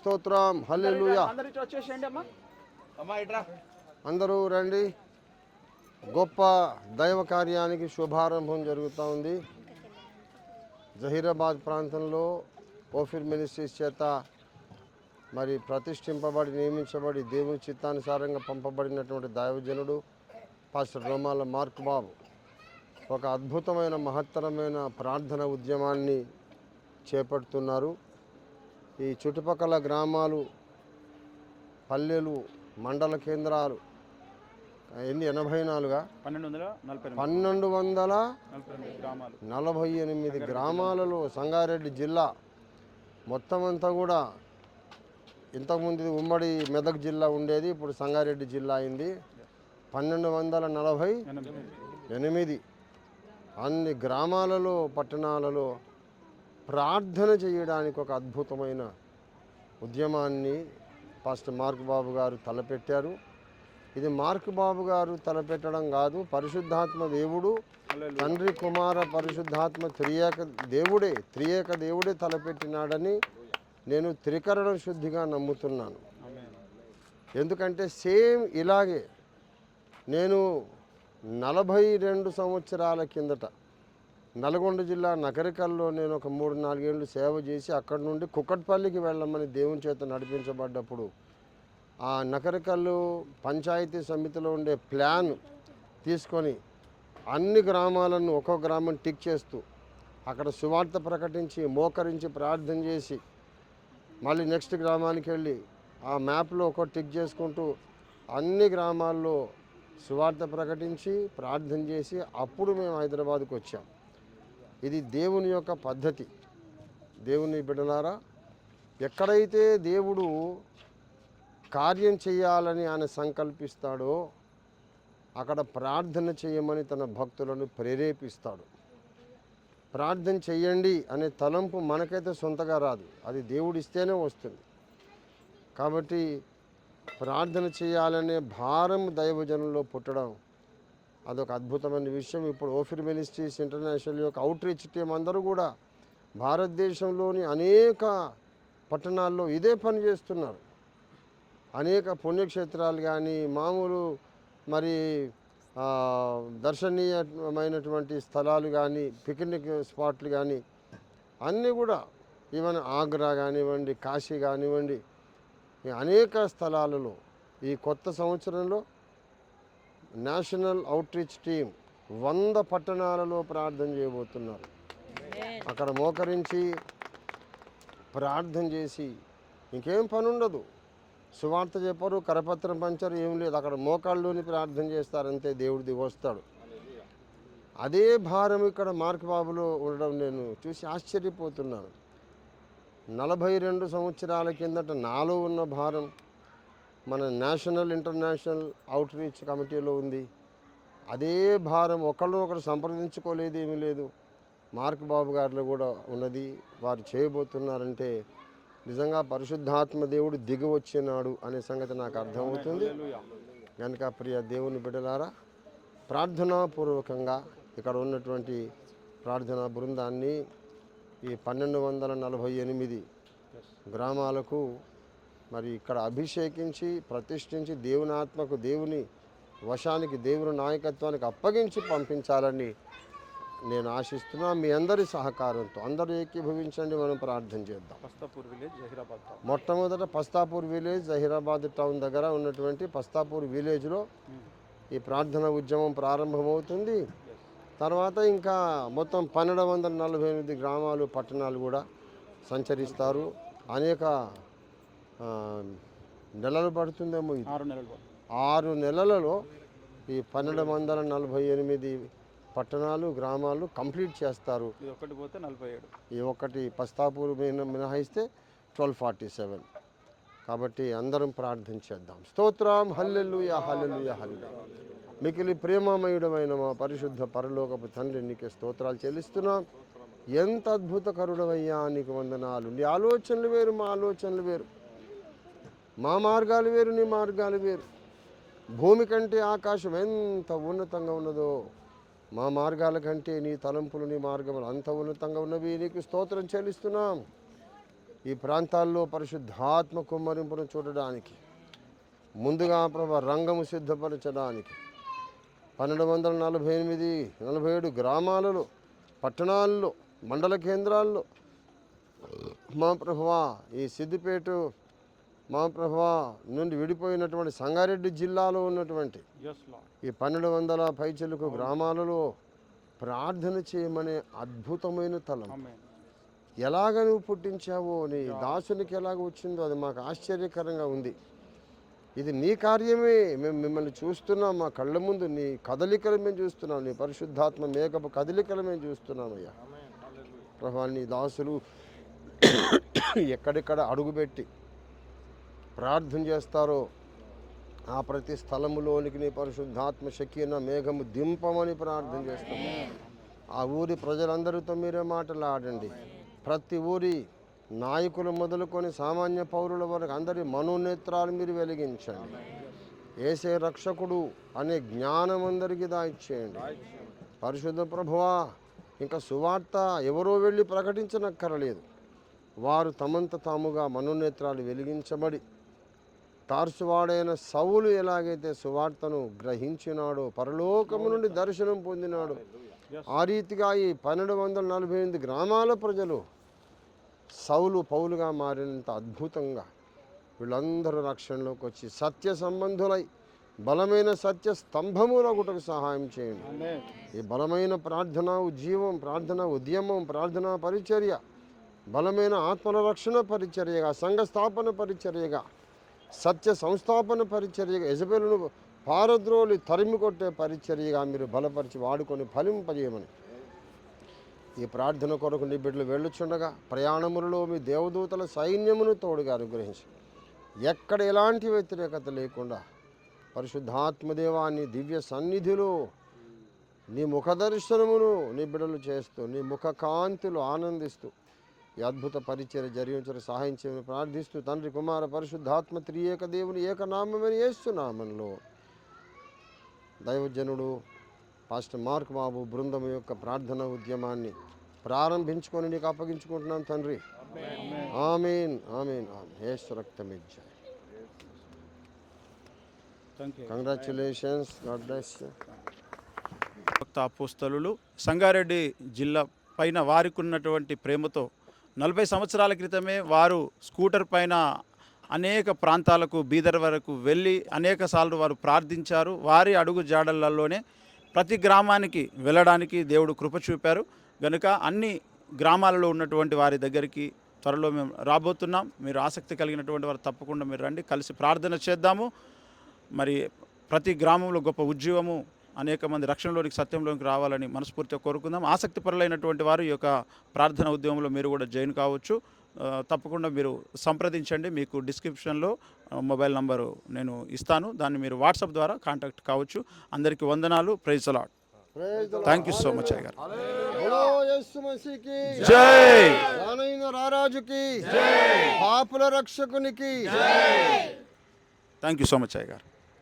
స్తోత్రం హల్లెలూయా. అందరూ రండి. గొప్ప దైవ కార్యానికి శుభారంభం జరుగుతూ ఉంది. జహీరాబాద్ ప్రాంతంలో ఓఫిర్ మినిస్ట్రీస్ చేత మరి ప్రతిష్ఠింపబడి నియమించబడి దేవుని చిత్తానుసారంగా పంపబడినటువంటి దైవజనుడు పాస్టర్ రోమాల మార్క్ బాబు ఒక అద్భుతమైన మహత్తరమైన ప్రార్థన ఉద్యమాన్ని చేపడుతున్నారు. ఈ చుట్టుపక్కల గ్రామాలు, పల్లెలు, మండల కేంద్రాలు 1248 గ్రామాలలో సంగారెడ్డి జిల్లా మొత్తం అంతా కూడా ఇంతకుముందు ఉమ్మడి మెదక్ జిల్లా ఉండేది, ఇప్పుడు సంగారెడ్డి జిల్లా అయింది. 1248 అన్ని గ్రామాలలో, పట్టణాలలో ప్రార్థన చేయడానికి ఒక అద్భుతమైన ఉద్యమాన్ని పాస్టర్ మార్క్ బాబు గారు తలపెట్టారు. ఇది మార్క్ బాబు గారు తలపెట్టడం కాదు, పరిశుద్ధాత్మ దేవుడు, తండ్రి కుమార పరిశుద్ధాత్మ త్రియేక దేవుడే తలపెట్టినాడని నేను త్రికరణ శుద్ధిగా నమ్ముతున్నాను. ఎందుకంటే సేమ్ ఇలాగే నేను 42 సంవత్సరాల కిందట నల్గొండ జిల్లా నకరికల్లో నేను ఒక 3-4 ఏళ్ళు సేవ చేసి అక్కడి నుండి కుక్కట్పల్లికి వెళ్ళమని దేవుని చేత నడిపించబడ్డప్పుడు ఆ నకరికల్లు పంచాయతీ సమితిలో ఉండే ప్లాన్ తీసుకొని అన్ని గ్రామాలను ఒక్కొక్క గ్రామం టిక్ చేస్తూ అక్కడ సువార్త ప్రకటించి మోకరించి ప్రార్థన చేసి మళ్ళీ నెక్స్ట్ గ్రామానికి వెళ్ళి ఆ మ్యాప్లో ఒక్కో టిక్ చేసుకుంటూ అన్ని గ్రామాల్లో సువార్త ప్రకటించి ప్రార్థన చేసి అప్పుడు మేము హైదరాబాద్కు వచ్చాం. ఇది దేవుని యొక్క పద్ధతి. దేవుని బిడ్డలారా, ఎక్కడైతే దేవుడు కార్యం చేయాలని ఆయన సంకల్పిస్తాడో అక్కడ ప్రార్థన చేయమని తన భక్తులను ప్రేరేపిస్తాడు. ప్రార్థన చెయ్యండి అనే తలంపు మనకైతే సొంతగా రాదు, అది దేవుడు ఇస్తేనే వస్తుంది. కాబట్టి ప్రార్థన చేయాలనే భారం దైవజనంలో పుట్టడం అదొక అద్భుతమైన విషయం. ఇప్పుడు ఓఫిర్ మినిస్ట్రీస్ ఇంటర్నేషనల్ యొక్క అవుట్ రీచ్ టీం అందరూ కూడా భారతదేశంలోని అనేక పట్టణాల్లో ఇదే పని చేస్తున్నారు. అనేక పుణ్యక్షేత్రాలు కానీ మామూలు మరి దర్శనీయమైనటువంటి స్థలాలు కానీ పిక్నిక్ స్పాట్లు కానీ అన్నీ కూడా ఈవెన్ ఆగ్రా కానివ్వండి, కాశీ కానివ్వండి, అనేక స్థలాలలో ఈ కొత్త సంవత్సరంలో నేషనల్ అవుట్ రీచ్ టీం 100 పట్టణాలలో ప్రార్థన చేయబోతున్నారు. అక్కడ మోకరించి ప్రార్థన చేసి ఇంకేం పని ఉండదు, సువార్త చెప్పరు, కరపత్రం పంచరు, ఏం లేదు, అక్కడ మోకాళ్ళలోని ప్రార్థన చేస్తారంతే, దేవుడు దిగి వస్తాడు. అదే భారం ఇక్కడ మార్క్ బాబులో ఉండడం నేను చూసి ఆశ్చర్యపోతున్నాను. 42 సంవత్సరాల కిందట నాలో ఉన్న భారం మన నేషనల్ ఇంటర్నేషనల్ అవుట్ రీచ్ కమిటీలో ఉంది. అదే భారం ఒకరు సంప్రదించుకోలేదు, ఏమీ లేదు, మార్క్ బాబు గారిలో కూడా ఉన్నది. వారు చేయబోతున్నారంటే నిజంగా పరిశుద్ధాత్మ దేవుడు దిగి వచ్చినాడు అనే సంగతి నాకు అర్థమవుతుంది. కనుక ప్రియ దేవుని బిడ్డలారా, ప్రార్థనాపూర్వకంగా ఇక్కడ ఉన్నటువంటి ప్రార్థనా బృందాన్ని ఈ 1248 గ్రామాలకు మరి ఇక్కడ అభిషేకించి ప్రతిష్ఠించి దేవుని ఆత్మకు, దేవుని వశానికి, దేవుని నాయకత్వానికి అప్పగించి పంపించాలని నేను ఆశిస్తున్నా. మీ అందరి సహకారంతో అందరూ ఏకీభవించండి, మనం ప్రార్థన చేద్దాం. మొట్టమొదట పస్తాపూర్ విలేజ్ జహీరాబాద్ టౌన్ దగ్గర ఉన్నటువంటి పస్తాపూర్ విలేజ్లో ఈ ప్రార్థన ఉద్యమం ప్రారంభమవుతుంది. తర్వాత ఇంకా మొత్తం 1248 గ్రామాలు, పట్టణాలు కూడా సంచరిస్తారు. అనేక నెలలు పడుతుందేమో, 6 నెలలలో ఈ 1248 పట్టణాలు, గ్రామాలు కంప్లీట్ చేస్తారు. ఈ ఒక్కటి పస్తాపూర్ మినహాయిస్తే 1247. కాబట్టి అందరం ప్రార్థన చేద్దాం. స్తోత్రం హల్లెలూయా హల్లెలూయా హల్లెలూయా. మికిలి ప్రేమమయుడమైన మా పరిశుద్ధ పరలోకపు తండ్రి, నీకే స్తోత్రాలు చెల్లిస్తున్నాం. ఎంత అద్భుతకరుడవయ్యా, నీకు వందనాలు. నీ ఆలోచనలు వేరు, మా ఆలోచనలు వేరు, మా మార్గాలు వేరు, నీ మార్గాలు వేరు. భూమి కంటే ఆకాశం ఎంత ఉన్నతంగా ఉన్నదో మా మార్గాల కంటే నీ తలంపులు, నీ మార్గములు అంత ఉన్నతంగా ఉన్నవి. నీకు స్తోత్రం చెల్లిస్తున్నాం. ఈ ప్రాంతాల్లో పరిశుద్ధాత్మ కుమ్మరింపును చూడడానికి, ముందుగా ప్రభు రంగము సిద్ధపరచడానికి 1247 గ్రామాలలో, పట్టణాల్లో, మండల కేంద్రాల్లో మా ప్రభువా ఈ సిద్దిపేట మా ప్రభువా నుండి విడిపోయినటువంటి సంగారెడ్డి జిల్లాలో ఉన్నటువంటి ఈ 1200 పైచిలుకు గ్రామాలలో ప్రార్థన చేయమనే అద్భుతమైన తలం ఎలాగ నువ్వు పుట్టించావో, నీ దాసునికి ఎలాగ వచ్చిందో అది మాకు ఆశ్చర్యకరంగా ఉంది. ఇది నీ కార్యమే. మేము మిమ్మల్ని చూస్తున్నాం, మా కళ్ళ ముందు నీ కదలికలు మేము చూస్తున్నాం, నీ పరిశుద్ధాత్మ మేకపు కదలికలు మేము చూస్తున్నామయ్యా. ప్రభా నీ దాసులు ఎక్కడెక్కడ అడుగుపెట్టి ప్రార్థన చేస్తారో ఆ ప్రతి స్థలములోనికి నీ పరిశుద్ధాత్మ శక్తిన మేఘము దింపమని ప్రార్థన చేస్తాము. ఆ ఊరి ప్రజలందరితో మీరే మాట్లాడండి. ప్రతి ఊరి నాయకులు మొదలుకొని సామాన్య పౌరుల వరకు అందరి మనోనేత్రాలు మీరు వెలిగించండి. యేసే రక్షకుడు అనే జ్ఞానం అందరికీ దాయిచ్చేయండి. పరిశుద్ధ ప్రభువా, ఇంకా సువార్త ఎవరో వెళ్ళి ప్రకటించనక్కరలేదు. వారు తమంత తాముగా మనోనేత్రాలు వెలిగించబడి తార్సువాడైన సౌలు ఎలాగైతే సువార్తను గ్రహించినాడో, పరలోకము నుండి దర్శనం పొందినాడు, ఆ రీతిగా ఈ 1248 గ్రామాల ప్రజలు సౌలు పౌలుగా మారినంత అద్భుతంగా వీళ్ళందరూ రక్షణలోకి వచ్చి సత్య సంబంధులై బలమైన సత్య స్తంభములగుటకు సహాయం చేయండి. ఈ బలమైన ప్రార్థనా ఉజ్జీవం, ప్రార్థనా ఉద్యమం, ప్రార్థనా పరిచర్య, బలమైన ఆత్మల రక్షణ పరిచర్యగా, సంఘ స్థాపన పరిచర్యగా, సత్య సంస్థాపన పరిచర్యగా, యెజబెలును పారద్రోలి తరిమి కొట్టే పరిచర్యగా మీరు బలపరిచి వాడుకొని ఫలింపజేయమని ఈ ప్రార్థన కొరకు నీ బిడ్డలు వెళ్ళుచుండగా ప్రయాణములలో మీ దేవదూతల సైన్యమును తోడుగా అనుగ్రహించి ఎక్కడ ఎలాంటి వ్యతిరేకత లేకుండా పరిశుద్ధాత్మదేవా నీ దివ్య సన్నిధిలో నీ ముఖ దర్శనమును నీ బిడ్డలు చేస్తూ నీ ముఖ కాంతిలో ఆనందిస్తూ ఈ అద్భుత పరిచర్య జరిగించడం సహాయం చేయమని ప్రార్థిస్తూ తండ్రి కుమార పరిశుద్ధాత్మ త్రియేక దేవుని ఏకనామని యేసునామములో దైవజనుడు పాస్టర్ మార్క్ బాబు బృందం యొక్క ప్రార్థన ఉద్యమాన్ని ప్రారంభించుకొని నీకు అప్పగించుకుంటున్నాం తండ్రి. ఆమేన్ ఆమేన్ ఆమేన్. యేసు రక్తమే జయ. కంగ్రాచులేషన్స్. God bless you. భక్త అపోస్తలులు సంగారెడ్డి జిల్లా పైన వారికి ఉన్నటువంటి ప్రేమతో 40 సంవత్సరాల క్రితమే వారు స్కూటర్ పైన అనేక ప్రాంతాలకు బీదర్ వరకు వెళ్ళి అనేక సార్లు వారు ప్రార్థించారు. వారి అడుగు జాడలలోనే ప్రతి గ్రామానికి వెళ్ళడానికి దేవుడు కృప చూపారు. కనుక అన్ని గ్రామాలలో ఉన్నటువంటి వారి దగ్గరికి త్వరలో మేము రాబోతున్నాం. మీరు ఆసక్తి కలిగినటువంటి వారు తప్పకుండా మీరు రండి, కలిసి ప్రార్థన చేద్దాము. మరి ప్రతి గ్రామంలో గొప్ప ఉద్యమము, అనేక మంది రక్షణలోనికి సత్యంలోనికి రావాలని మనస్ఫూర్తిగా కోరుకుందాం. ఆసక్తిపరులైనటువంటి వారు ఈ యొక్క ప్రార్థన ఉద్యమంలో మీరు కూడా జాయిన్ కావచ్చు. తప్పకుండా మీరు సంప్రదించండి. మీకు డిస్క్రిప్షన్లో మొబైల్ నంబరు నేను ఇస్తాను, దాన్ని మీరు వాట్సాప్ ద్వారా కాంటాక్ట్ కావచ్చు. అందరికీ వందనాలు. Praise the lord. Thank you so much అయ్య గారు. జై. రారాజుకి, పాపుల రక్షకునికి. థ్యాంక్ యూ సో మచ్ అయ్య గారు.